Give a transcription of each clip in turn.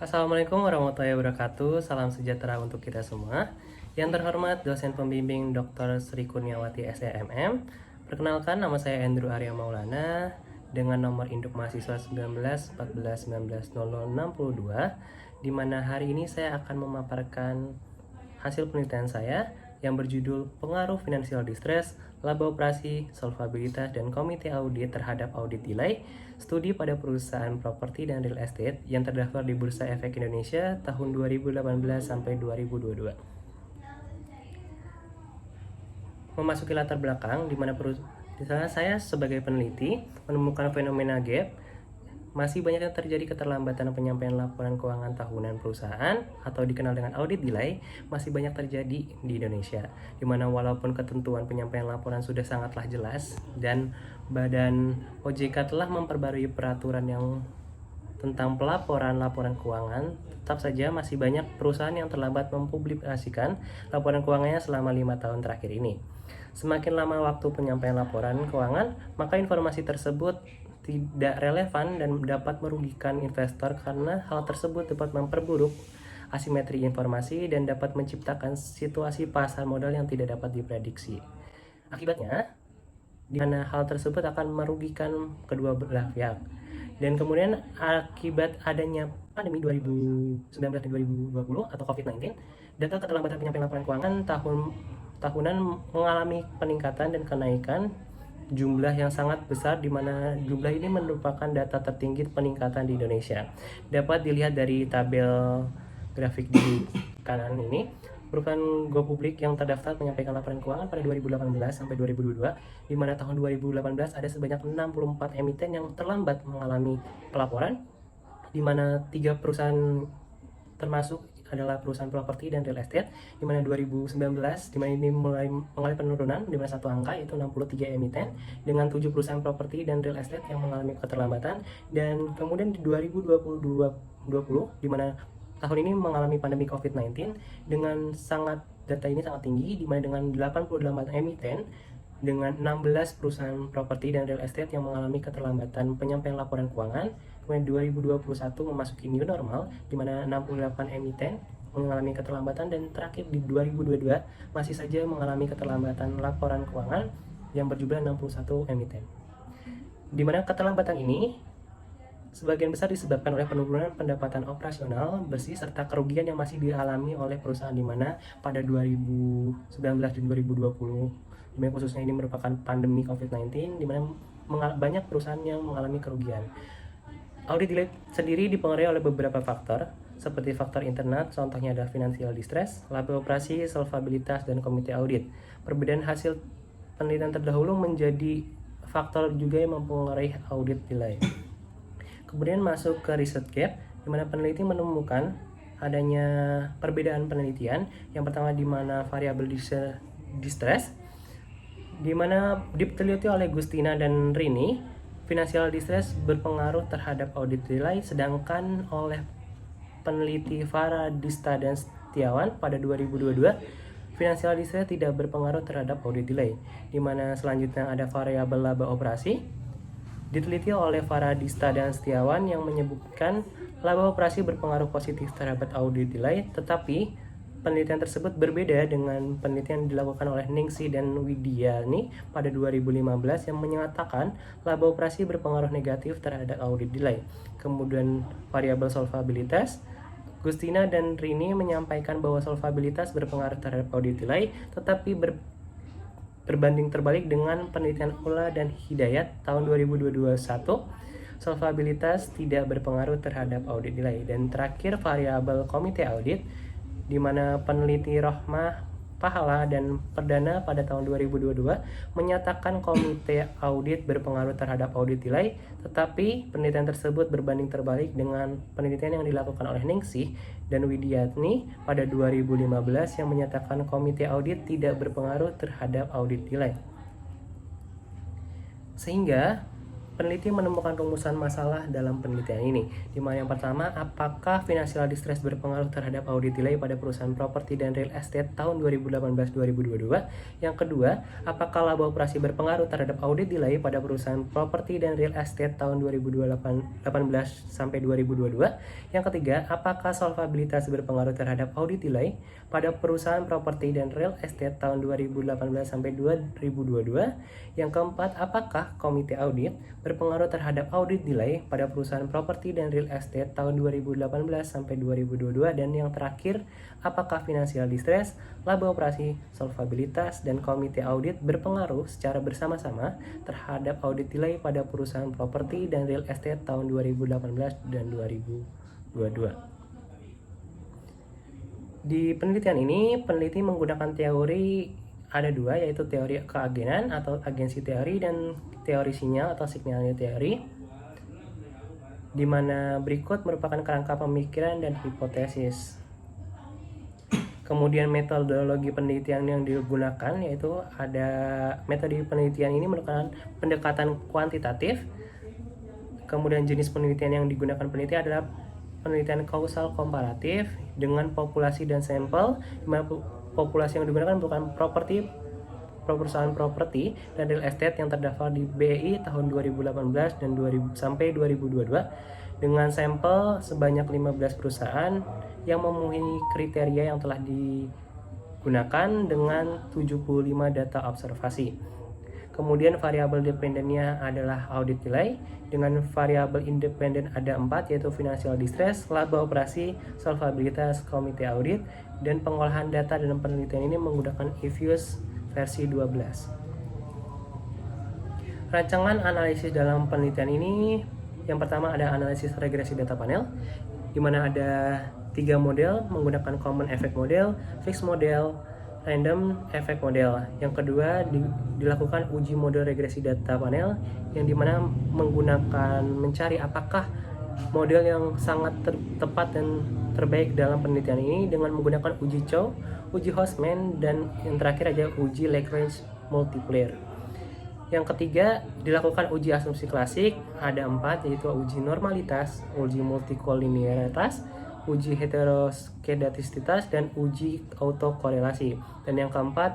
Assalamualaikum warahmatullahi wabarakatuh. Salam sejahtera untuk kita semua. Yang terhormat dosen pembimbing Dr. Sri Kurniawati SEMM. Perkenalkan, nama saya Andrew Arya Maulana dengan nomor induk mahasiswa 19 14 19 0062, di mana hari ini saya akan memaparkan hasil penelitian saya yang berjudul Pengaruh Financial Distress, Laba Operasi, Solvabilitas, dan Komite Audit terhadap Audit Delay, studi pada perusahaan properti dan real estate yang terdaftar di Bursa Efek Indonesia tahun 2018 sampai 2022. Memasuki latar belakang, di mana saya sebagai peneliti menemukan fenomena gap. Masih banyak yang terjadi keterlambatan penyampaian laporan keuangan tahunan perusahaan atau dikenal dengan audit delay masih banyak terjadi di Indonesia, di mana walaupun ketentuan penyampaian laporan sudah sangatlah jelas dan Badan OJK telah memperbarui peraturan yang tentang pelaporan laporan keuangan, tetap saja masih banyak perusahaan yang terlambat mempublikasikan laporan keuangannya selama 5 tahun terakhir ini. Semakin lama waktu penyampaian laporan keuangan, maka informasi tersebut tidak relevan dan dapat merugikan investor karena hal tersebut dapat memperburuk asimetri informasi dan dapat menciptakan situasi pasar modal yang tidak dapat diprediksi. Akibatnya, di mana hal tersebut akan merugikan kedua belah pihak. Dan kemudian akibat adanya pandemi 2019 dan 2020 atau COVID-19, data keterlambatan penyampaian laporan keuangan tahunan mengalami peningkatan dan kenaikan jumlah yang sangat besar, di mana jumlah ini merupakan data tertinggi peningkatan di Indonesia. Dapat dilihat dari tabel grafik di kanan ini, merupakan go publik yang terdaftar menyampaikan laporan keuangan pada 2018 sampai 2022, di mana tahun 2018 ada sebanyak 64 emiten yang terlambat mengalami pelaporan, di mana 3 perusahaan termasuk adalah perusahaan properti dan real estate, di mana 2019 di mana ini mulai mengalami penurunan di mana satu angka, yaitu 63 emiten dengan 7 perusahaan properti dan real estate yang mengalami keterlambatan. Dan kemudian di 2020 di mana tahun ini mengalami pandemi COVID-19 dengan data ini sangat tinggi, di mana dengan 88 emiten dengan 16 perusahaan properti dan real estate yang mengalami keterlambatan penyampaian laporan keuangan. Kemudian 2021 memasuki new normal, di mana 68 emiten mengalami keterlambatan, dan terakhir di 2022 masih saja mengalami keterlambatan laporan keuangan yang berjumlah 61 emiten. Di mana keterlambatan ini sebagian besar disebabkan oleh penurunan pendapatan operasional bersih serta kerugian yang masih dialami oleh perusahaan, di mana pada 2019 dan 2020, dimana khususnya ini merupakan pandemi COVID-19, di mana banyak perusahaan yang mengalami kerugian. Audit delay sendiri dipengaruhi oleh beberapa faktor, seperti faktor internal, contohnya adalah financial distress, laba operasi, solvabilitas, dan komite audit. Perbedaan hasil penelitian terdahulu menjadi faktor juga yang mempengaruhi audit delay. Kemudian masuk ke riset gap, di mana peneliti menemukan adanya perbedaan penelitian. Yang pertama di mana variabel distress, di mana diteliti oleh Gustina dan Rini, financial distress berpengaruh terhadap audit delay, sedangkan oleh peneliti Faradista dan Setiawan pada 2022, financial distress tidak berpengaruh terhadap audit delay. Di mana selanjutnya ada variabel laba operasi, diteliti oleh Faradista dan Setiawan yang menyebutkan laba operasi berpengaruh positif terhadap audit delay, tetapi penelitian tersebut berbeda dengan penelitian yang dilakukan oleh Ningsi dan Widiani pada 2015 yang menyatakan laba operasi berpengaruh negatif terhadap audit delay. Kemudian variabel solvabilitas, Gustina dan Rini menyampaikan bahwa solvabilitas berpengaruh terhadap audit delay, tetapi berbanding terbalik dengan penelitian Ula dan Hidayat tahun 2021, solvabilitas tidak berpengaruh terhadap audit delay. Dan terakhir variabel komite audit, di mana peneliti Rohmah Pahala dan Perdana pada tahun 2022 menyatakan komite audit berpengaruh terhadap audit delay, tetapi penelitian tersebut berbanding terbalik dengan penelitian yang dilakukan oleh Ningsih dan Widiatni pada 2015 yang menyatakan komite audit tidak berpengaruh terhadap audit delay. Sehingga peneliti menemukan rumusan masalah dalam penelitian ini. Di mana yang pertama, apakah financial distress berpengaruh terhadap audit delay pada perusahaan properti dan real estate tahun 2018-2022? Yang kedua, apakah laba operasi berpengaruh terhadap audit delay pada perusahaan properti dan real estate tahun 2018 sampai 2022? Yang ketiga, apakah solvabilitas berpengaruh terhadap audit delay pada perusahaan properti dan real estate tahun 2018 sampai 2022? Yang keempat, apakah komite audit berpengaruh terhadap audit delay pada perusahaan properti dan real estate tahun 2018 sampai 2022? Dan yang terakhir, apakah financial distress, laba operasi, solvabilitas, dan komite audit berpengaruh secara bersama-sama terhadap audit delay pada perusahaan properti dan real estate tahun 2018 dan 2022? Di penelitian ini, peneliti menggunakan teori ada dua, yaitu teori keagenan atau agensi teori dan teori sinyal atau signalnya teori, di mana berikut merupakan kerangka pemikiran dan hipotesis. Kemudian metodologi penelitian yang digunakan, yaitu ada metode penelitian ini merupakan pendekatan kuantitatif. Kemudian jenis penelitian yang digunakan peneliti adalah penelitian kausal komparatif dengan populasi dan sampel, di mana populasi yang digunakan merupakan perusahaan properti dan real estate yang terdaftar di BEI tahun 2018 dan sampai 2022 dengan sampel sebanyak 15 perusahaan yang memenuhi kriteria yang telah digunakan dengan 75 data observasi. Kemudian variabel dependennya adalah audit delay, dengan variabel independen ada 4, yaitu financial distress, laba operasi, solvabilitas, komite audit, dan pengolahan data dalam penelitian ini menggunakan EViews versi 12. Rancangan analisis dalam penelitian ini, yang pertama ada analisis regresi data panel, di mana ada 3 model menggunakan common effect model, fixed model, random effect model. Yang kedua dilakukan uji model regresi data panel, yang dimana menggunakan mencari apakah model yang sangat tepat dan terbaik dalam penelitian ini dengan menggunakan uji Chow, uji Hostman, dan yang terakhir aja uji Lagrange multiplier. Yang ketiga dilakukan uji asumsi klasik, ada 4, yaitu uji normalitas, uji multikolinearitas, uji heteroskedastisitas, dan uji autokorelasi. Dan yang keempat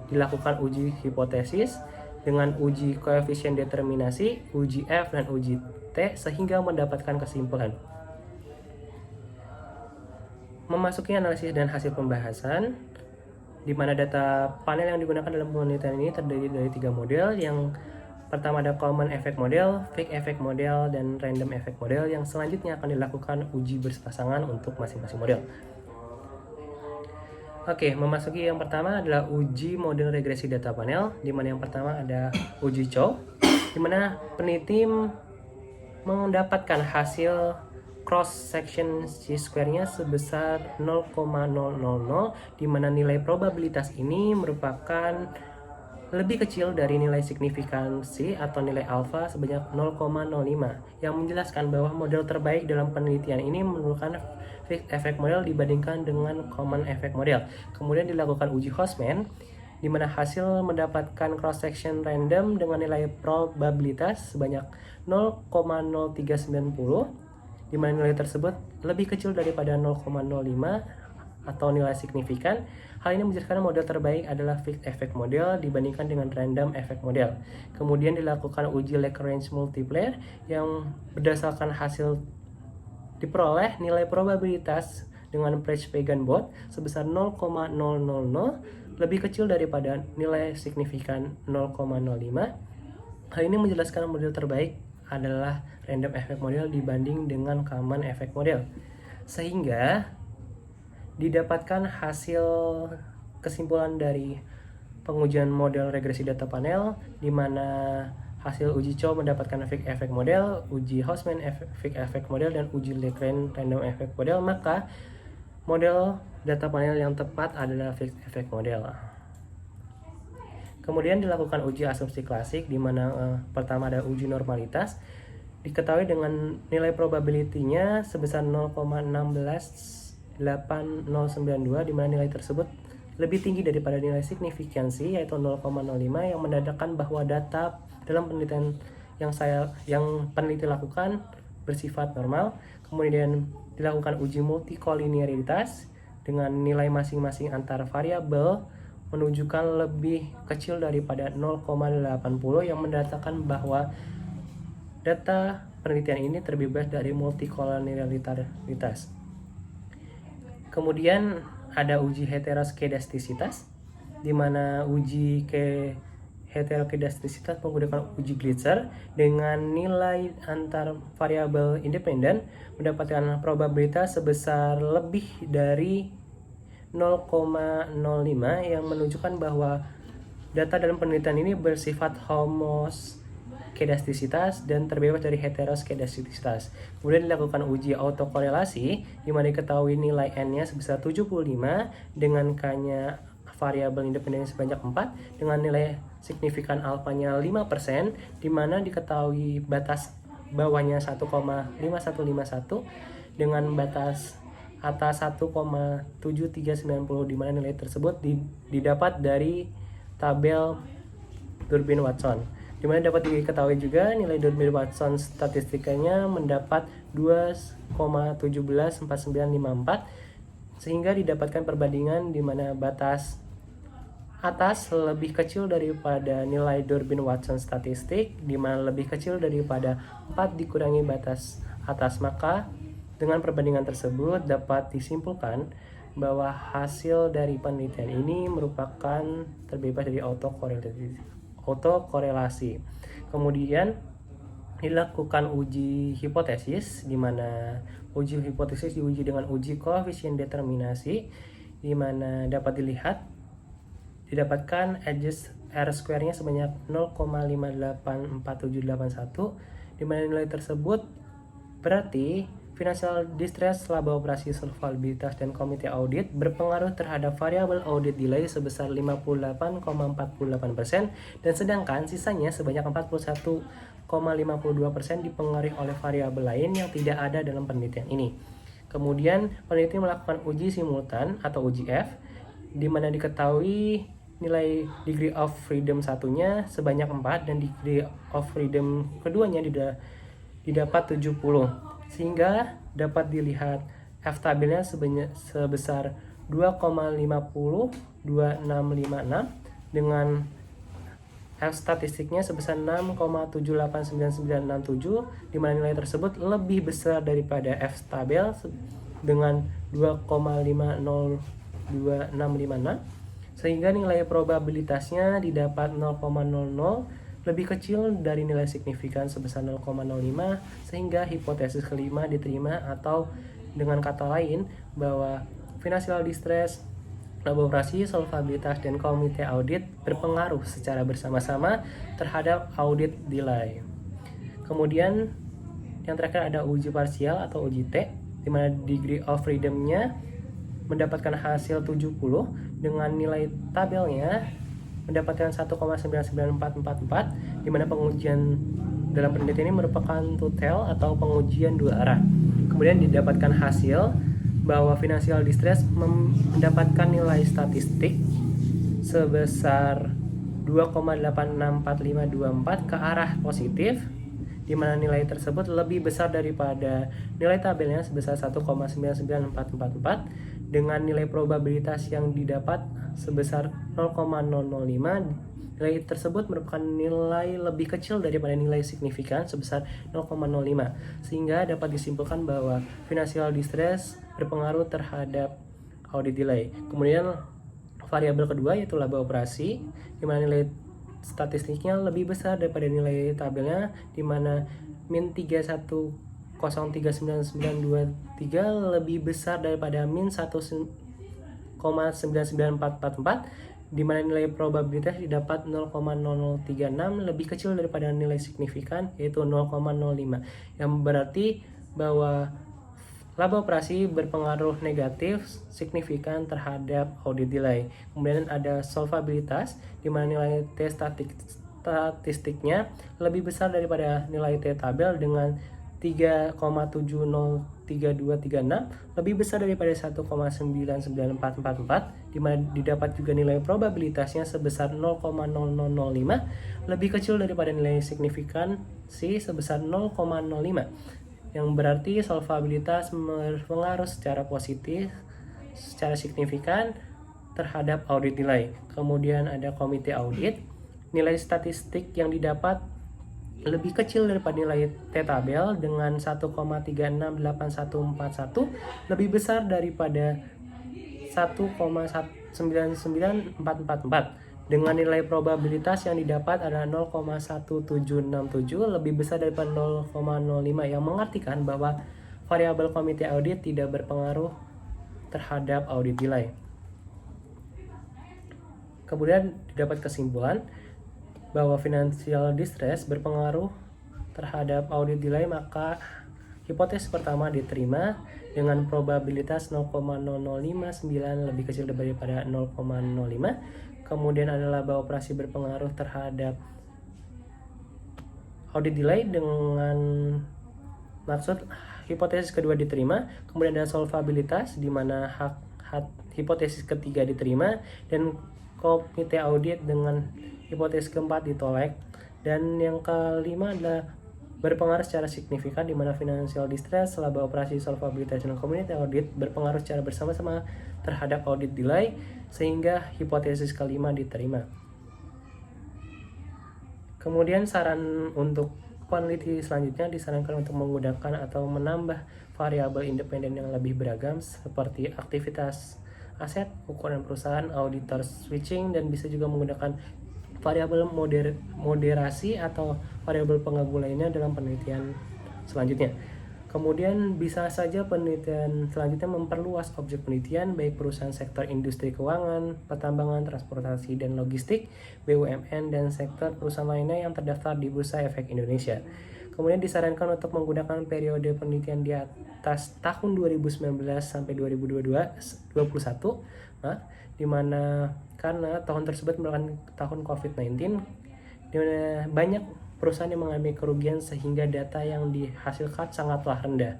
dilakukan uji hipotesis dengan uji koefisien determinasi, uji F, dan uji T sehingga mendapatkan kesimpulan. Memasuki analisis dan hasil pembahasan, di mana data panel yang digunakan dalam penelitian ini terdiri dari 3 model. Yang pertama ada common effect model, fixed effect model, dan random effect model, yang selanjutnya akan dilakukan uji berpasangan untuk masing-masing model. Oke, memasuki yang pertama adalah uji model regresi data panel, di mana yang pertama ada uji Chow, di mana peneliti mendapatkan hasil cross section chi-square-nya sebesar 0,000, di mana nilai probabilitas ini merupakan lebih kecil dari nilai signifikansi atau nilai alfa sebanyak 0,05, yang menjelaskan bahwa model terbaik dalam penelitian ini merupakan fixed effect model dibandingkan dengan common effect model. Kemudian dilakukan uji Hostman, di mana hasil mendapatkan cross section random dengan nilai probabilitas sebanyak 0,0390, di mana nilai tersebut lebih kecil daripada 0,05 atau nilai signifikan. Hal ini menjelaskan model terbaik adalah fixed effect model dibandingkan dengan random effect model. Kemudian dilakukan uji Lagrange multiplier, yang berdasarkan hasil diperoleh nilai probabilitas dengan Preij-Veigen-Boot sebesar 0,000 lebih kecil daripada nilai signifikan 0,05. Hal ini menjelaskan model terbaik adalah random effect model dibanding dengan common effect model, sehingga didapatkan hasil kesimpulan dari pengujian model regresi data panel, di mana hasil uji Chow mendapatkan fixed effect model, uji Hostman fixed effect model, dan uji Lagrange random effect model. Maka model data panel yang tepat adalah fixed effect model. Kemudian dilakukan uji asumsi klasik, di mana pertama ada uji normalitas, diketahui dengan nilai probability-nya sebesar 0,168092, di mana nilai tersebut lebih tinggi daripada nilai signifikansi yaitu 0,05, yang menandakan bahwa data dalam penelitian yang peneliti lakukan bersifat normal. Kemudian dilakukan uji multikolinearitas dengan nilai masing-masing antar variabel menunjukkan lebih kecil daripada 0,80 yang mendatangkan bahwa data penelitian ini terbebas dari multikolinearitas. Kemudian ada uji heteroskedastisitas, di mana uji heteroskedastisitas menggunakan uji Glitzer dengan nilai antar variabel independen mendapatkan probabilitas sebesar lebih dari 0,05 yang menunjukkan bahwa data dalam penelitian ini bersifat homoskedastisitas dan terbebas dari heteroskedastisitas. Kemudian dilakukan uji autokorelasi di mana diketahui nilai n-nya sebesar 75 dengan k-nya variabel independen sebanyak 4 dengan nilai signifikan alfanya 5%, di mana diketahui batas bawahnya 1,5151 dengan batas atas 1,7390, di mana nilai tersebut didapat dari tabel Durbin-Watson, di mana dapat diketahui juga nilai Durbin-Watson statistikanya mendapat 2,174954, sehingga didapatkan perbandingan di mana batas atas lebih kecil daripada nilai Durbin-Watson statistik, di mana lebih kecil daripada 4 dikurangi batas atas. Maka dengan perbandingan tersebut dapat disimpulkan bahwa hasil dari penelitian ini merupakan terbebas dari autokorelasi. Kemudian dilakukan uji hipotesis, di mana uji hipotesis diuji dengan uji koefisien determinasi, di mana dapat didapatkan edges R-square-nya sebanyak 0,584781, di mana nilai tersebut berarti financial distress, laba operasi, solvabilitas, dan komite audit berpengaruh terhadap variabel audit delay sebesar 58,48%, dan sedangkan sisanya sebanyak 41,52% dipengaruhi oleh variabel lain yang tidak ada dalam penelitian ini. Kemudian peneliti melakukan uji simultan atau uji F, di mana diketahui nilai degree of freedom satunya sebanyak 4 dan degree of freedom keduanya didapat 70, sehingga dapat dilihat F tabelnya sebesar 2,502656 dengan F statistiknya sebesar 6,789967, di mana nilai tersebut lebih besar daripada F tabel dengan 2,502656, sehingga nilai probabilitasnya didapat 0,00 lebih kecil dari nilai signifikan sebesar 0,05, sehingga hipotesis kelima diterima, atau dengan kata lain bahwa financial distress, laba operasi, solvabilitas, dan komite audit berpengaruh secara bersama-sama terhadap audit delay. Kemudian yang terakhir ada uji parsial atau uji T, di mana degree of freedom-nya mendapatkan hasil 70 dengan nilai tabelnya mendapatkan 1,99444, di mana pengujian dalam penelitian ini merupakan two-tail atau pengujian dua arah. Kemudian didapatkan hasil bahwa financial distress mendapatkan nilai statistik sebesar 2,864524 ke arah positif, di mana nilai tersebut lebih besar daripada nilai tabelnya sebesar 1,99444 dengan nilai probabilitas yang didapat sebesar 0,005. Nilai tersebut merupakan nilai lebih kecil daripada nilai signifikan sebesar 0,05, sehingga dapat disimpulkan bahwa financial distress berpengaruh terhadap audit delay. Kemudian variabel kedua yaitu laba operasi, di mana nilai statistiknya lebih besar daripada nilai tabelnya, di mana min 31,039923 lebih besar daripada min 1,99444, di mana nilai probabilitas didapat 0,0036 lebih kecil daripada nilai signifikan yaitu 0,05, yang berarti bahwa laba operasi berpengaruh negatif signifikan terhadap audit delay. Kemudian ada solvabilitas, di mana nilai T statistiknya lebih besar daripada nilai T tabel dengan 3,703236 lebih besar daripada 1,99444, di mana didapat juga nilai probabilitasnya sebesar 0,0005 lebih kecil daripada nilai signifikansi sebesar 0,05, yang berarti solvabilitas berpengaruh secara positif secara signifikan terhadap audit nilai. Kemudian ada komite audit, nilai statistik yang didapat lebih kecil daripada nilai T-tabel dengan 1,368141 lebih besar daripada 1,99444, dengan nilai probabilitas yang didapat adalah 0,1767 lebih besar daripada 0,05, yang mengartikan bahwa variabel komite audit tidak berpengaruh terhadap audit nilai. Kemudian didapat kesimpulan bahwa financial distress berpengaruh terhadap audit nilai, maka hipotesis pertama diterima dengan probabilitas 0,0059 lebih kecil daripada 0,05. Kemudian adalah bahwa operasi berpengaruh terhadap audit nilai dengan maksud hipotesis kedua diterima. Kemudian ada solvabilitas di mana hipotesis ketiga diterima, dan komite audit dengan hipotesis keempat ditolak. Dan yang kelima adalah berpengaruh secara signifikan di mana financial distress, laba operasi, solvabilitas, dan komite audit berpengaruh secara bersama-sama terhadap audit nilai, sehingga hipotesis kelima diterima. Kemudian saran untuk peneliti selanjutnya disarankan untuk menggunakan atau menambah variabel independen yang lebih beragam seperti aktivitas aset, ukuran perusahaan, auditor switching, dan bisa juga menggunakan variabel moderasi atau variabel penggabung lainnya dalam penelitian selanjutnya. Kemudian bisa saja penelitian selanjutnya memperluas objek penelitian baik perusahaan sektor industri keuangan, pertambangan, transportasi dan logistik, BUMN, dan sektor perusahaan lainnya yang terdaftar di Bursa Efek Indonesia. Kemudian disarankan untuk menggunakan periode penelitian di atas tahun 2019 sampai 2021, di mana karena tahun tersebut merupakan tahun COVID-19, di mana banyak perusahaan yang mengalami kerugian sehingga data yang dihasilkan sangatlah rendah.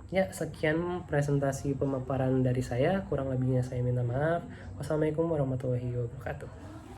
Ya, sekian presentasi pemaparan dari saya. Kurang lebihnya saya minta maaf. Wassalamualaikum warahmatullahi wabarakatuh.